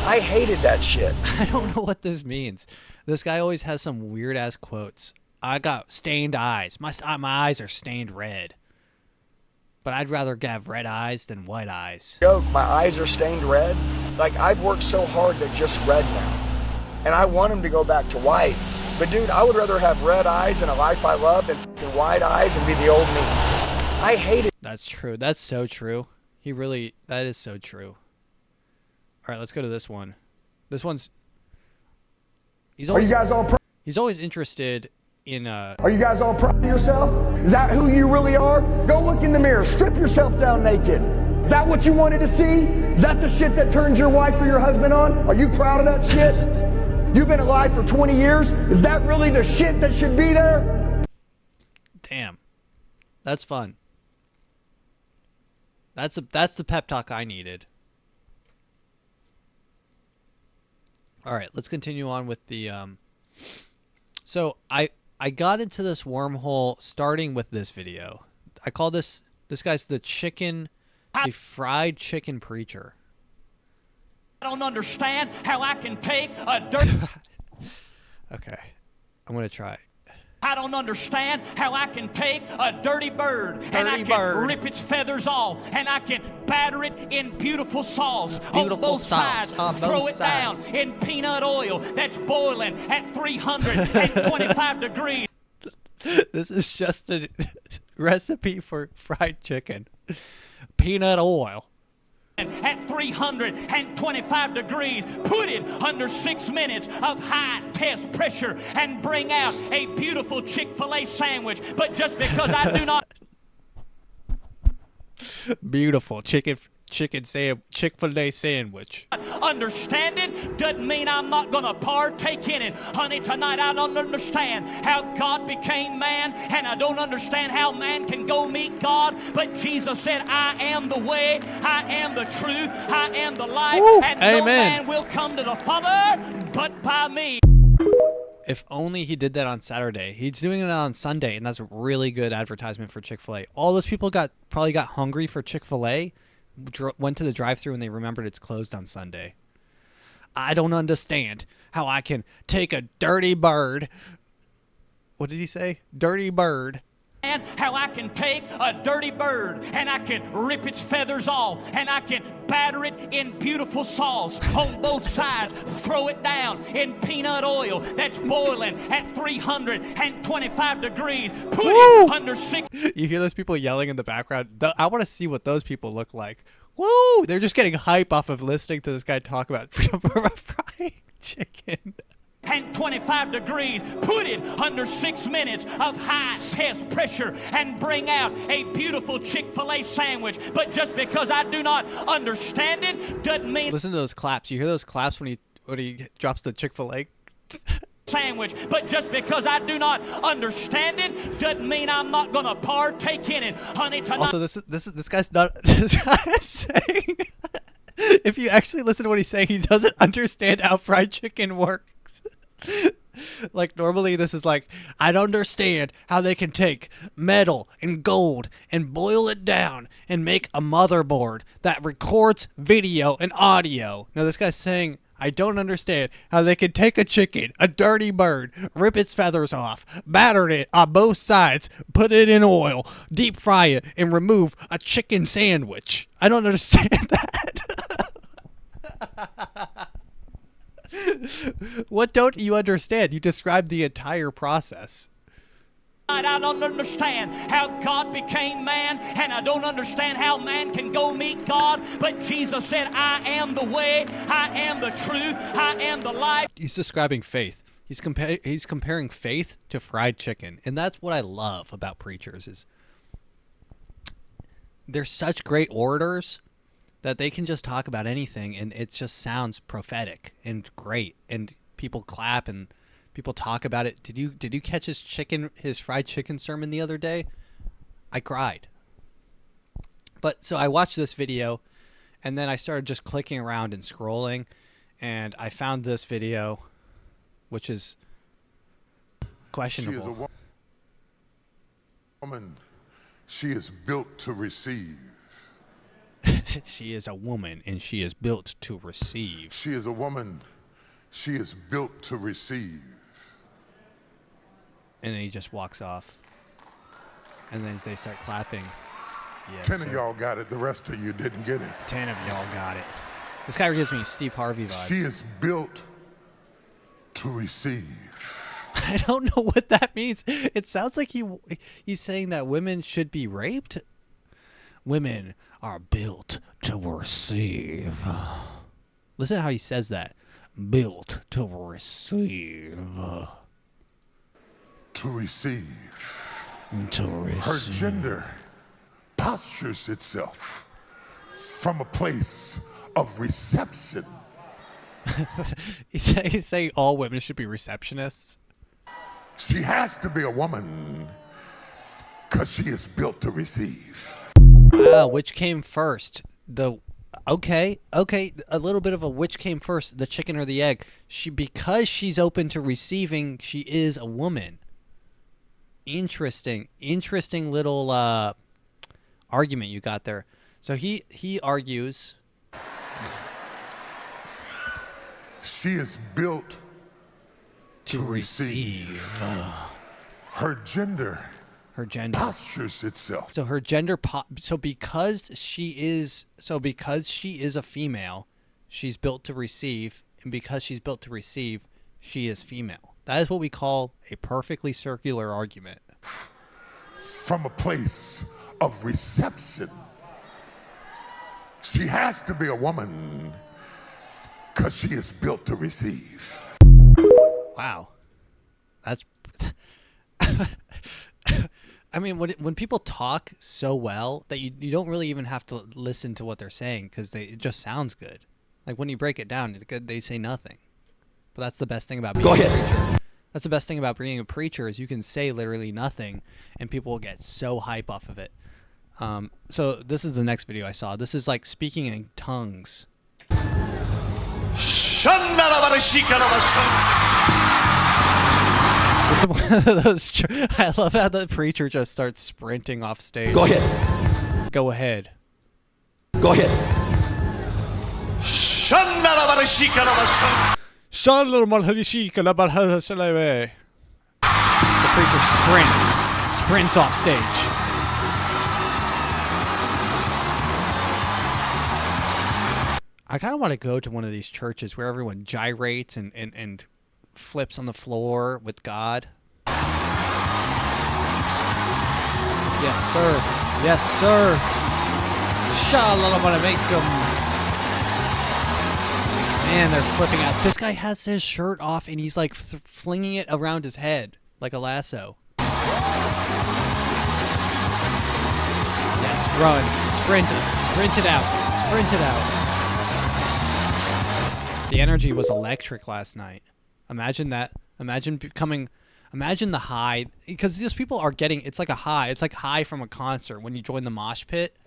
I hated that shit. I don't know what this means. This guy always has some weird-ass quotes. I got stained eyes. My eyes are stained red. But I'd rather have red eyes than white eyes. Joke, my eyes are stained red. Like, I've worked so hard to just red now. And I want him to go back to white. But dude, I would rather have red eyes and a life I love than wide eyes and be the old me. I hate it. That's true. That's so true. That is so true. All right, let's go to this one. This one's... He's always interested in... Are you guys all proud of yourself? Is that who you really are? Go look in the mirror. Strip yourself down naked. Is that what you wanted to see? Is that the shit that turns your wife or your husband on? Are you proud of that shit? You've been alive for 20 years. Is that really the shit that should be there? Damn. That's fun. That's the pep talk I needed. All right, let's continue on with the so I got into this wormhole starting with this video. I call this guy's the fried chicken preacher. I don't understand how I can take a dirt. Okay, I'm gonna try. I don't understand how I can take a dirty bird and I can rip its feathers off and I can batter it in beautiful sauce on both sides, throw it down in peanut oil that's boiling at 325 degrees. This is just a recipe for fried chicken. Peanut oil. At 325 degrees, put it under 6 minutes of high test pressure and bring out a beautiful Chick-fil-A sandwich. But just because I do not... Beautiful Chick-fil-A sandwich. Understand it doesn't mean I'm not gonna partake in it. Honey, tonight I don't understand how God became man, and I don't understand how man can go meet God, but Jesus said, I am the way, I am the truth, I am the life, and no man will come to the Father but by me. If only he did that on Saturday. He's doing it on Sunday, and that's a really good advertisement for Chick-fil-A. All those people probably got hungry for Chick-fil-A, went to the drive-thru, and they remembered it's closed on Sunday. I don't understand how I can take a dirty bird. What did he say? Dirty bird. And how I can take a dirty bird and I can rip its feathers off and I can batter it in beautiful sauce on both sides, throw it down in peanut oil that's boiling at 325 degrees, put it under 6. You hear those people yelling in the background? I want to see what those people look like. Woo! They're just getting hype off of listening to this guy talk about fried chicken. And 25 degrees, put it under 6 minutes of high test pressure and bring out a beautiful Chick-fil-A sandwich. But just because I do not understand it doesn't mean... Listen to those claps. You hear those claps when he drops the Chick-fil-A sandwich. But just because I do not understand it doesn't mean I'm not gonna partake in it. Honey, tonight... Also, this guy's not... This guy is saying... If you actually listen to what he's saying, he doesn't understand how fried chicken works. Like, normally this is like, I don't understand how they can take metal and gold and boil it down and make a motherboard that records video and audio. Now this guy's saying, I don't understand how they can take a chicken, a dirty bird, rip its feathers off, batter it on both sides, put it in oil, deep fry it, and remove a chicken sandwich. I don't understand that. What don't you understand? You described the entire process. I don't understand how God became man, and I don't understand how man can go meet God, but Jesus said, I am the way, I am the truth, I am the life. He's describing faith. He's comparing faith to fried chicken, and that's what I love about preachers is they're such great orators that they can just talk about anything, and it just sounds prophetic and great, and people clap and people talk about it. Did you catch his fried chicken sermon the other day? I cried. But so I watched this video, and then I started just clicking around and scrolling, and I found this video, which is questionable. She is a woman. She is built to receive. She is a woman, and she is built to receive. She is a woman. She is built to receive. And then he just walks off. And then they start clapping. Yes, 10 of y'all got it. The rest of you didn't get it. 10 of y'all got it. This guy gives me Steve Harvey vibes. She is built to receive. I don't know what that means. It sounds like he's saying that women should be raped. Women are built to receive. Listen to how he says that. Built to receive. To receive. To receive. Her gender postures itself from a place of reception. He's saying all women should be receptionists. She has to be a woman because she is built to receive. Wow, which came first? Okay, a little bit of a which came first, the chicken or the egg. Because she's open to receiving, she is a woman. Interesting little argument you got there. So he argues she is built to receive. Her gender postures itself. So her gender because she is a female, she's built to receive, and because she's built to receive, she is female. That is what we call a perfectly circular argument. From a place of reception. She has to be a woman because she is built to receive. Wow. That's I mean, when people talk so well that you don't really even have to listen to what they're saying because it just sounds good. Like when you break it down, they say nothing. But that's the best thing about being a preacher. That's the best thing about being a preacher is you can say literally nothing and people will get so hype off of it. So this is the next video I saw. This is like speaking in tongues. This is one of those. I love how the preacher just starts sprinting off stage. Go ahead. Go ahead. Go ahead. The preacher sprints off stage. I kind of want to go to one of these churches where everyone gyrates and flips on the floor with God. Yes, sir. Yes, sir. Man, they're flipping out. This guy has his shirt off and he's like flinging it around his head like a lasso. Yes, run. Sprint it. Sprint it out. Sprint it out. The energy was electric last night. Imagine that. Imagine the high, because these people are getting, it's like a high. It's like high from a concert when you join the mosh pit.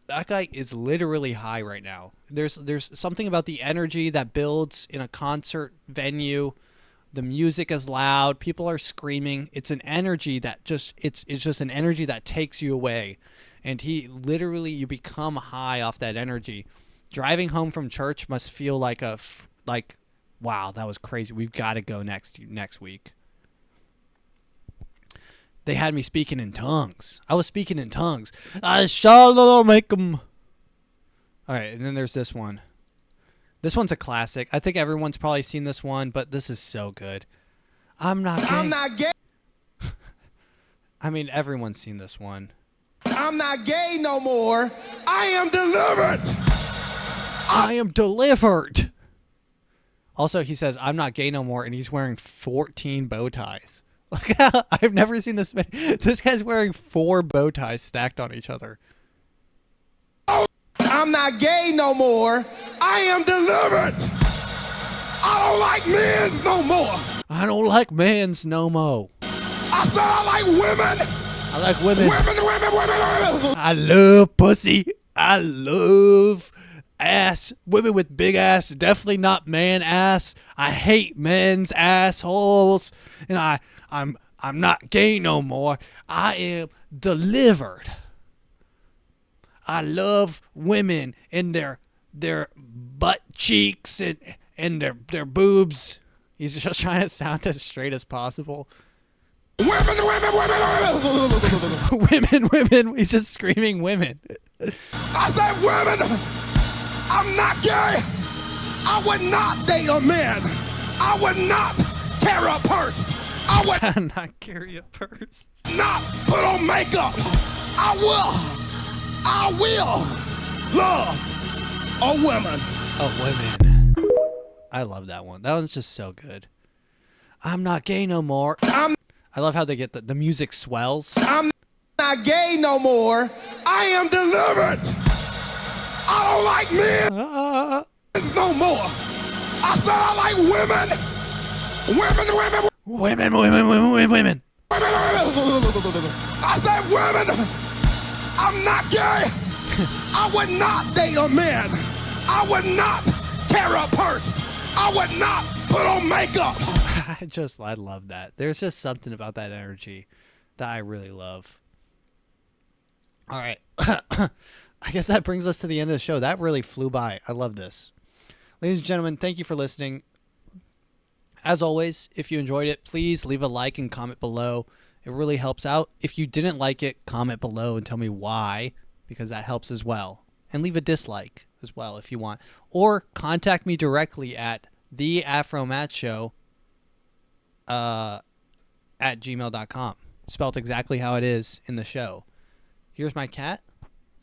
That guy is literally high right now. There's something about the energy that builds in a concert venue. The music is loud. People are screaming. It's an energy that it's just an energy that takes you away. And you become high off that energy. Driving home from church must feel like wow, that was crazy. We've got to go next week. They had me speaking in tongues. I was speaking in tongues. I shall make them. All right, and then there's this one. This one's a classic. I think everyone's probably seen this one, but this is so good. I'm not gay. I'm not gay. I mean, everyone's seen this one. I'm not gay no more. I am delivered. I am delivered. Also, he says, I'm not gay no more, and he's wearing 14 bow ties. Look how I've never seen this many. This guy's wearing 4 bow ties stacked on each other. I'm not gay no more. I am delivered. I don't like men's no more. I don't like men's no more. I said I like women. I like women. Women. I love pussy. I love ass. Women with big ass. Definitely not man ass. I hate men's assholes. And I'm not gay no more. I am delivered. I love women and their butt cheeks and their boobs. He's just trying to sound as straight as possible. Women. He's just screaming women. I said women. I'm not gay. I would not date a man. I would not carry a purse. I would not carry a purse. not put on makeup. I will love a woman. Oh, women. I love that one. That one's just so good. I'm not gay no more. I love how they get the music swells. I'm not gay no more. I am delivered. I don't like men no more. I said I like women. Women. I said women. I'm not gay. I would not date a man. I would not carry a purse. I would not put on makeup. I love that. There's just something about that energy that I really love. All right. I guess that brings us to the end of the show. That really flew by. I love this. Ladies and gentlemen, thank you for listening. As always, if you enjoyed it, please leave a like and comment below. It really helps out. If you didn't like it, comment below and tell me why, because that helps as well. And leave a dislike as well if you want. Or contact me directly at the AfroMattt Show at gmail.com. Spelt exactly how it is in the show. Here's my cat.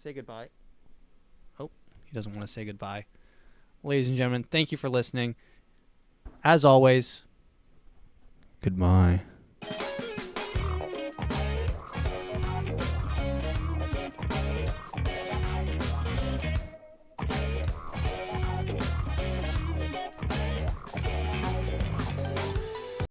Say goodbye. Oh, he doesn't want to say goodbye. Ladies and gentlemen, thank you for listening. As always, goodbye.